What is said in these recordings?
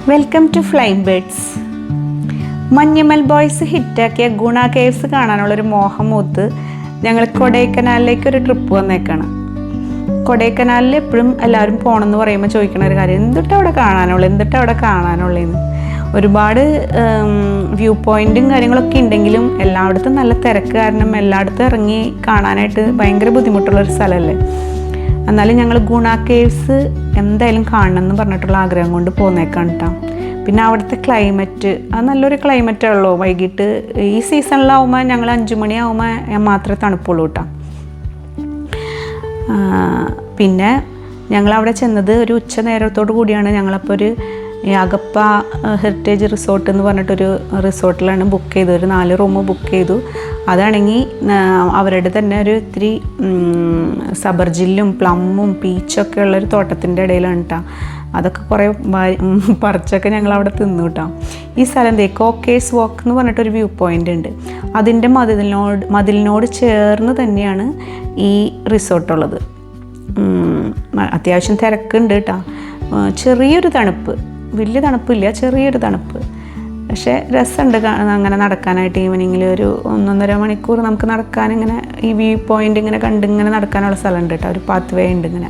Welcome to flying birds. Manjummel Boys ഹിറ്റാക്കിയ Guna caves കാണാനുള്ളൊരു മോഹം മൂത്ത് ഞങ്ങൾ കൊടൈക്കനാലിലേക്ക് ഒരു ട്രിപ്പ് വന്നേക്കാണ്. കൊടൈക്കനാലിൽ എപ്പോഴും എല്ലാവരും പോകണമെന്ന് പറയുമ്പോൾ ചോദിക്കണ ഒരു കാര്യം, എന്തിട്ട് അവിടെ കാണാനുള്ളതെന്ന്. ഒരുപാട് വ്യൂ പോയിൻറ്റും കാര്യങ്ങളൊക്കെ ഉണ്ടെങ്കിലും എല്ലായിടത്തും നല്ല തിരക്ക് കാരണം എല്ലായിടത്തും ഇറങ്ങി കാണാനായിട്ട് ഭയങ്കര ബുദ്ധിമുട്ടുള്ളൊരു സ്ഥലമല്ലേ. എന്നാലും ഞങ്ങൾ ഗുണ കേവ്സ് എന്തായാലും കാണണം എന്ന് പറഞ്ഞിട്ടുള്ള ആഗ്രഹം കൊണ്ട് പോന്നേക്കാണ് കേട്ടോ. പിന്നെ അവിടുത്തെ ക്ലൈമറ്റ് അത് നല്ലൊരു ക്ലൈമറ്റാണല്ലോ. വൈകിട്ട് ഈ സീസണിലാവുമ്പോൾ ഞങ്ങൾ 5 മണിയാവുമ്പോൾ മാത്രമേ തണുപ്പുള്ളൂ കേട്ടോ. പിന്നെ ഞങ്ങളവിടെ ചെന്നത് ഒരു ഉച്ച നേരത്തോടു കൂടിയാണ്. ഞങ്ങളപ്പോൾ ഒരു അഗപ്പ ഹെറിറ്റേജ് റിസോർട്ട് എന്ന് പറഞ്ഞിട്ടൊരു റിസോർട്ടിലാണ് ബുക്ക് ചെയ്തത്. ഒരു 4 റൂം ബുക്ക് ചെയ്തു. അതാണെങ്കിൽ അവരുടെ തന്നെ ഒരു ഇത്തിരി സബർജില്ലും പ്ലമ്മും പീച്ചൊക്കെ ഉള്ളൊരു തോട്ടത്തിൻ്റെ ഇടയിലാണ് കേട്ടോ. അതൊക്കെ കുറേ പറിച്ചൊക്കെ ഞങ്ങളവിടെ തിന്നു കേട്ടോ. ഈ സ്ഥലം കോക്കേഴ്സ് വാക്ക് എന്ന് പറഞ്ഞിട്ടൊരു വ്യൂ പോയിൻ്റ് ഉണ്ട്. അതിൻ്റെ മതിലിനോട് ചേർന്ന് തന്നെയാണ് ഈ റിസോർട്ടുള്ളത്. അത്യാവശ്യം തിരക്കുണ്ട് കേട്ടോ. ചെറിയൊരു തണുപ്പ്, വലിയ തണുപ്പില്ല, ചെറിയൊരു തണുപ്പ്. പക്ഷേ രസമുണ്ട് അങ്ങനെ നടക്കാനായിട്ട്. ഈവനിങ്ങിൽ ഒരു 1.5 മണിക്കൂർ നമുക്ക് നടക്കാൻ ഇങ്ങനെ ഈ വ്യൂ പോയിൻ്റ് ഇങ്ങനെ കണ്ട് ഇങ്ങനെ നടക്കാനുള്ള സ്ഥലമുണ്ട് കേട്ടോ. ഒരു പാത്ത് വേ ഉണ്ട്. ഇങ്ങനെ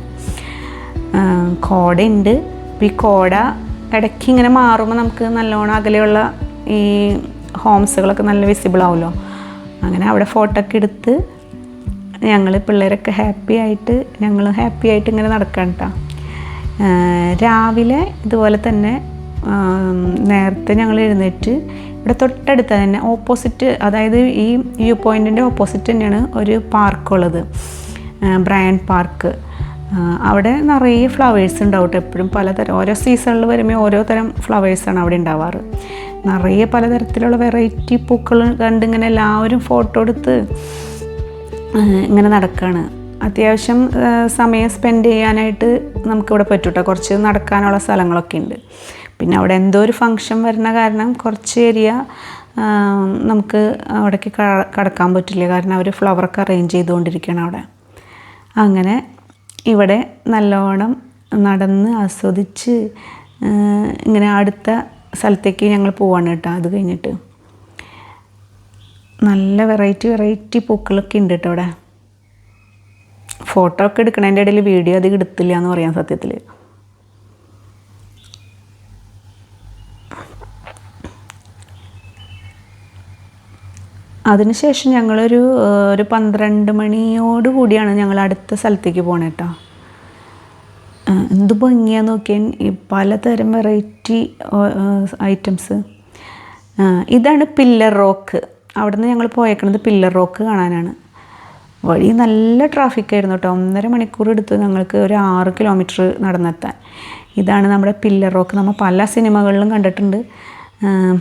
കോടയുണ്ട്. ഈ കോട ഇടയ്ക്ക് ഇങ്ങനെ മാറുമ്പോൾ നമുക്ക് നല്ലോണം അകലെയുള്ള ഈ ഹോംസുകളൊക്കെ നല്ല വിസിബിൾ ആവുമല്ലോ. അങ്ങനെ അവിടെ ഫോട്ടോ ഒക്കെ എടുത്ത് ഞങ്ങൾ പിള്ളേരൊക്കെ ഹാപ്പി ആയിട്ട് ഇങ്ങനെ നടക്കാം കേട്ടോ. രാവിലെ ഇതുപോലെ തന്നെ നേരത്തെ ഞങ്ങൾ എഴുന്നേറ്റ് ഇവിടെ തൊട്ടടുത്ത് തന്നെ ഓപ്പോസിറ്റ്, അതായത് ഈ വ്യൂ പോയിൻറ്റിൻ്റെ ഓപ്പോസിറ്റ് തന്നെയാണ് ഒരു പാർക്കുള്ളത്, ബ്രയൻ പാർക്ക്. അവിടെ നിറയെ ഫ്ലവേഴ്സ് ഉണ്ടാവും എപ്പോഴും. പലതരം ഓരോ സീസണിൽ വരുമ്പോൾ ഓരോ തരം ഫ്ലവേഴ്സാണ് അവിടെ ഉണ്ടാവാറ്. നിറയെ പലതരത്തിലുള്ള വെറൈറ്റി പൂക്കൾ കണ്ടിങ്ങനെ എല്ലാവരും ഫോട്ടോ എടുത്ത് ഇങ്ങനെ നടക്കുകയാണ്. അത്യാവശ്യം സമയം സ്പെൻഡ് ചെയ്യാനായിട്ട് നമുക്കിവിടെ പറ്റും കേട്ടോ. കുറച്ച് നടക്കാനുള്ള സ്ഥലങ്ങളൊക്കെ ഉണ്ട്. പിന്നെ അവിടെ എന്തോ ഒരു ഫങ്ഷൻ വരുന്ന കാരണം കുറച്ച് ഏരിയ നമുക്ക് അവിടേക്ക് കടക്കാൻ പറ്റില്ല. കാരണം അവർ ഫ്ലവറൊക്കെ അറേഞ്ച് ചെയ്തുകൊണ്ടിരിക്കുകയാണ് അവിടെ. അങ്ങനെ ഇവിടെ നല്ലോണം നടന്ന് ആസ്വദിച്ച് ഇങ്ങനെ അടുത്ത സ്ഥലത്തേക്ക് ഞങ്ങൾ പോവാണ് കേട്ടോ. അത് കഴിഞ്ഞിട്ട് നല്ല വെറൈറ്റി പൂക്കളൊക്കെ ഉണ്ട് കേട്ടോ അവിടെ. ഫോട്ടോ ഒക്കെ എടുക്കണതിൻ്റെ ഇടയിൽ വീഡിയോ അധികം എടുത്തില്ല എന്ന് പറയാം സത്യത്തിൽ. അതിനുശേഷം ഞങ്ങളൊരു 12 മണിയോട് കൂടിയാണ് ഞങ്ങൾ അടുത്ത സ്ഥലത്തേക്ക് പോകണേ കേട്ടോ. എന്ത് ഭംഗിയാന്ന് നോക്കിയാൽ ഈ പലതരം വെറൈറ്റി ഐറ്റംസ്. ഇതാണ് പില്ലർ റോക്ക്. അവിടെ നിന്ന് ഞങ്ങൾ പോയേക്കണത് പില്ലർ റോക്ക് കാണാനാണ്. വഴി നല്ല ട്രാഫിക്കായിരുന്നു കേട്ടോ. 1.5 മണിക്കൂർ എടുത്ത് ഞങ്ങൾക്ക് ഒരു 6 കിലോമീറ്റർ നടന്നെത്താൻ. ഇതാണ് നമ്മുടെ പില്ലർ റോക്ക്. നമ്മൾ പല സിനിമകളിലും കണ്ടിട്ടുണ്ട്.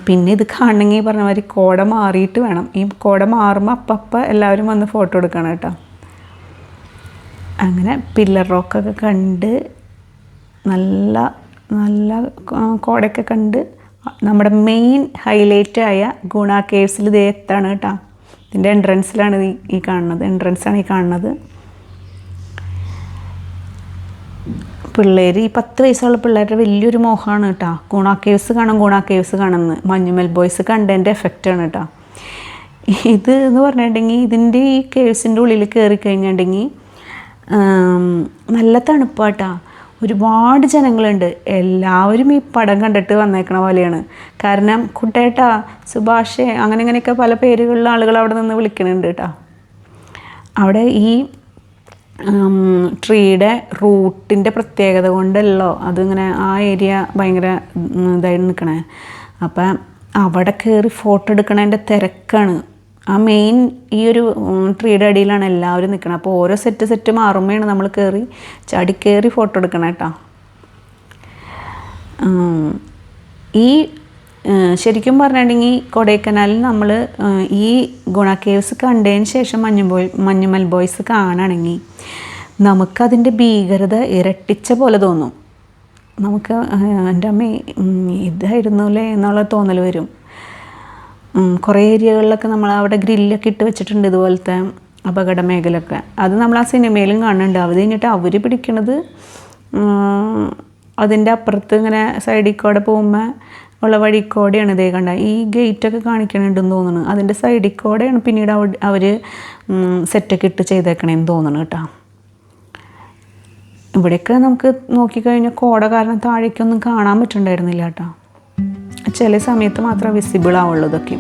പിന്നെ ഇത് കാണണമെങ്കിൽ പറഞ്ഞ മാതിരി കോട മാറിയിട്ട് വേണം. ഈ കോട മാറുമ്പോൾ അപ്പം എല്ലാവരും വന്ന് ഫോട്ടോ എടുക്കണം കേട്ടോ. അങ്ങനെ പില്ലർ റോക്കൊക്കെ കണ്ട് നല്ല കോടയൊക്കെ കണ്ട് നമ്മുടെ മെയിൻ ഹൈലൈറ്റായ ഗുണ കേവ്സിൽ ഇത് എത്താണ് കേട്ടോ. ഇതിൻ്റെ എൻട്രൻസിലാണ് ഈ കാണുന്നത്. പിള്ളേർ ഈ 10 വയസ്സുള്ള പിള്ളേരുടെ വലിയൊരു മോഹമാണ് കേട്ടോ. ഗുണ കേവ്സ് കാണുമെന്ന്. മഞ്ഞുമൽ ബോയ്സ് കണ്ടതിൻ്റെ എഫക്റ്റാണ് കേട്ടോ. ഇത് എന്ന് പറഞ്ഞിട്ടുണ്ടെങ്കിൽ ഇതിൻ്റെ ഈ കേവ്സിൻ്റെ ഉള്ളിൽ കയറി കഴിഞ്ഞിട്ടുണ്ടെങ്കിൽ നല്ല തണുപ്പാട്ടാ. ഒരുപാട് ജനങ്ങളുണ്ട്. എല്ലാവരും ഈ പടം കണ്ടിട്ട് വന്നേക്കണ പോലെയാണ്. കാരണം കുട്ടേട്ടാ, സുഭാഷ്, അങ്ങനെയൊക്കെ പല പേരുകളിലുള്ള ആളുകൾ അവിടെ നിന്ന് വിളിക്കുന്നുണ്ട് കേട്ടോ. അവിടെ ഈ ട്രീയുടെ റൂട്ടിൻ്റെ പ്രത്യേകത കൊണ്ടല്ലോ അതിങ്ങനെ ആ ഏരിയ ഭയങ്കര ഇതായിട്ട് നിൽക്കണേ. അപ്പം അവിടെ കയറി ഫോട്ടോ എടുക്കണതിൻ്റെ തിരക്കാണ്. ആ മെയിൻ ഈ ഒരു ട്രീയുടെ അടിയിലാണ് എല്ലാവരും നിൽക്കണം. അപ്പോൾ ഓരോ സെറ്റ് മാറുമ്പോഴാണ് നമ്മൾ ചാടി ഫോട്ടോ എടുക്കണം കേട്ടോ. ഈ ശരിക്കും പറഞ്ഞിട്ടുണ്ടെങ്കിൽ കൊടൈക്കനാലിൽ നമ്മൾ ഈ ഗുണ കേവ്സ് കണ്ടതിന് ശേഷം മഞ്ഞുമൽ ബോയ്സ് കാണുകയാണെങ്കിൽ നമുക്കതിൻ്റെ ഭീകരത ഇരട്ടിച്ച പോലെ തോന്നും. നമുക്ക് എൻ്റെ അമ്മ ഇതായിരുന്നു അല്ലേ എന്നുള്ള തോന്നൽ വരും. കുറേ ഏരിയകളിലൊക്കെ നമ്മൾ അവിടെ ഗ്രില്ലൊക്കെ ഇട്ട് വെച്ചിട്ടുണ്ട്, ഇതുപോലത്തെ അപകട മേഖലയൊക്കെ. അത് നമ്മൾ ആ സിനിമയിലും കാണുന്നുണ്ട്. അത് കഴിഞ്ഞിട്ട് അവർ പിടിക്കണത് അതിൻ്റെ അപ്പുറത്ത് ഇങ്ങനെ സൈഡിൽ കൂടെ പോകുമ്പോൾ ഉള്ള വഴിക്കോടെയാണ് ഇതേ കണ്ട ഈ ഗേറ്റൊക്കെ കാണിക്കണുണ്ടെന്ന് തോന്നുന്നു. അതിൻ്റെ സൈഡിൽ കൂടെയാണ് പിന്നീട് അവർ സെറ്റൊക്കെ ഇട്ട് ചെയ്തേക്കണേന്ന് തോന്നുന്നു കേട്ടോ. ഇവിടെയൊക്കെ നമുക്ക് നോക്കിക്കഴിഞ്ഞാൽ കോട കാരണം താഴേക്കൊന്നും കാണാൻ പറ്റുന്നുണ്ടായിരുന്നില്ല കേട്ടോ. ചില സമയത്ത് മാത്രമേ വിസിബിൾ ആവുള്ളൂ ഇതൊക്കെ.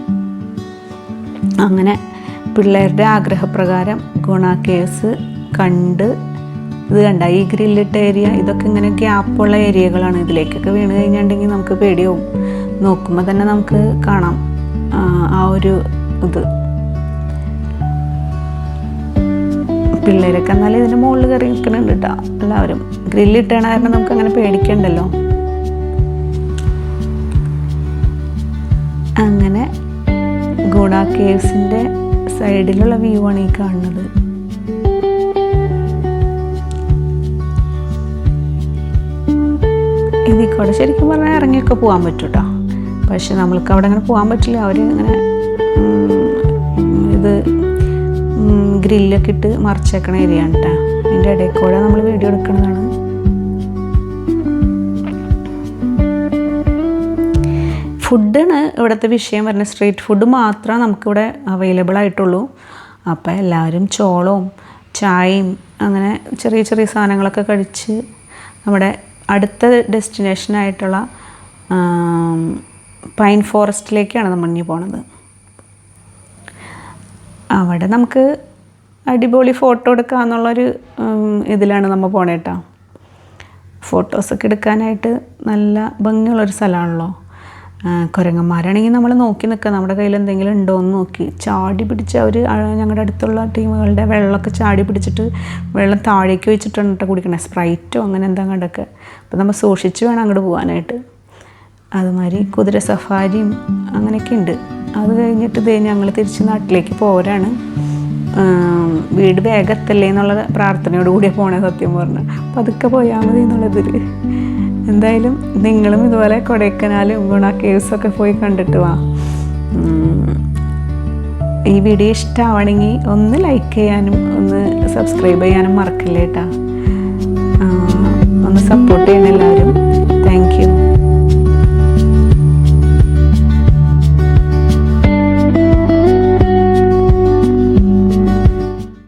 അങ്ങനെ പിള്ളേരുടെ ആഗ്രഹപ്രകാരം ഗുണ കേവ്സ് കണ്ട് ഇത് കണ്ട ഈ ഗ്രില്ലിട്ട ഏരിയ ഇതൊക്കെ ഇങ്ങനെ ഗ്യാപ്പുള്ള ഏരിയകളാണ്. ഇതിലേക്കൊക്കെ വീണ് കഴിഞ്ഞിട്ടുണ്ടെങ്കിൽ നമുക്ക് പേടിയാവും. നോക്കുമ്പോൾ തന്നെ നമുക്ക് കാണാം ആ ഒരു ഇത്. പിള്ളേരൊക്കെ എന്നാലും ഇതിൻ്റെ മുകളിൽ കയറി നിൽക്കുന്നുണ്ട് കേട്ടോ എല്ലാവരും. ഗ്രില്ലിട്ടണ കാരണം നമുക്ക് അങ്ങനെ പേടിക്കണ്ടല്ലോ. അങ്ങനെ ഗുണ കേവ്സിൻ്റെ സൈഡിലുള്ള വ്യൂ ആണ് ഈ കാണുന്നത്. ഇതിൽ കൂടെ ശരിക്കും പറഞ്ഞാൽ ഇറങ്ങിയൊക്കെ പോകാൻ പറ്റും കേട്ടോ. പക്ഷെ നമ്മൾക്ക് അവിടെ അങ്ങനെ പോകാൻ പറ്റില്ല. അവർ ഇങ്ങനെ ഇത് ഗ്രില്ലൊക്കെ ഇട്ട് മറിച്ചേക്കണ ഏരിയ ആണ് കേട്ടോ. അതിൻ്റെ ഇടയിൽ കൂടെ നമ്മൾ വീഡിയോ എടുക്കുന്നതാണ്. ഫുഡാണ് ഇവിടുത്തെ വിഷയം വരുന്നത്. സ്ട്രീറ്റ് ഫുഡ് മാത്രമേ നമുക്കിവിടെ അവൈലബിൾ ആയിട്ടുള്ളൂ. അപ്പോൾ എല്ലാവരും ചോളവും ചായയും അങ്ങനെ ചെറിയ ചെറിയ സാധനങ്ങളൊക്കെ കഴിച്ച് നമ്മുടെ അടുത്ത ഡെസ്റ്റിനേഷനായിട്ടുള്ള പൈൻ ഫോറസ്റ്റിലേക്കാണ് നമ്മൾ ഇനി പോണത്. അവിടെ നമുക്ക് അടിപൊളി ഫോട്ടോ എടുക്കാമെന്നുള്ളൊരു ഇതിലാണ് നമ്മൾ പോണേട്ടോ. ഫോട്ടോസൊക്കെ എടുക്കാനായിട്ട് നല്ല ഭംഗിയുള്ളൊരു സ്ഥലമാണല്ലോ. കുരങ്ങന്മാരാണെങ്കിൽ നമ്മൾ നോക്കി നിൽക്കുക, നമ്മുടെ കയ്യിൽ എന്തെങ്കിലും ഉണ്ടോ എന്ന് നോക്കി ചാടി പിടിച്ച് അവർ ഞങ്ങളുടെ അടുത്തുള്ള ടീമുകളുടെ വെള്ളമൊക്കെ ചാടി പിടിച്ചിട്ട് വെള്ളം താഴേക്ക് വെച്ചിട്ടാണ് കേട്ടോ കുടിക്കണേ. സ്പ്രൈറ്റോ അങ്ങനെ എന്താ കണ്ടൊക്കെ. അപ്പോൾ നമ്മൾ സൂക്ഷിച്ച് വേണം അങ്ങോട്ട് പോകാനായിട്ട്. അതുമാതിരി കുതിര സഫാരിയും അങ്ങനെയൊക്കെ ഉണ്ട്. അത് കഴിഞ്ഞിട്ട് ദേ ഞങ്ങൾ തിരിച്ച് നാട്ടിലേക്ക് പോരാണ്. വീട് വേഗത്തല്ലേ എന്നുള്ള പ്രാർത്ഥനയോട് കൂടിയാണ് പോണേ സത്യം പറഞ്ഞാൽ. അപ്പോൾ അതൊക്കെ പോയാൽ മതി എന്നുള്ളതിൽ. എന്തായാലും നിങ്ങളും ഇതുപോലെ കൊടൈക്കനാലും ഗുണ കേവ്സൊക്കെ പോയി കണ്ടിട്ട് വാ. ഈ വീഡിയോ ഇഷ്ടമാവണമെങ്കിൽ ഒന്ന് ലൈക്ക് ചെയ്യാനും ഒന്ന് സബ്സ്ക്രൈബ് ചെയ്യാനും മറക്കില്ല കേട്ടോ.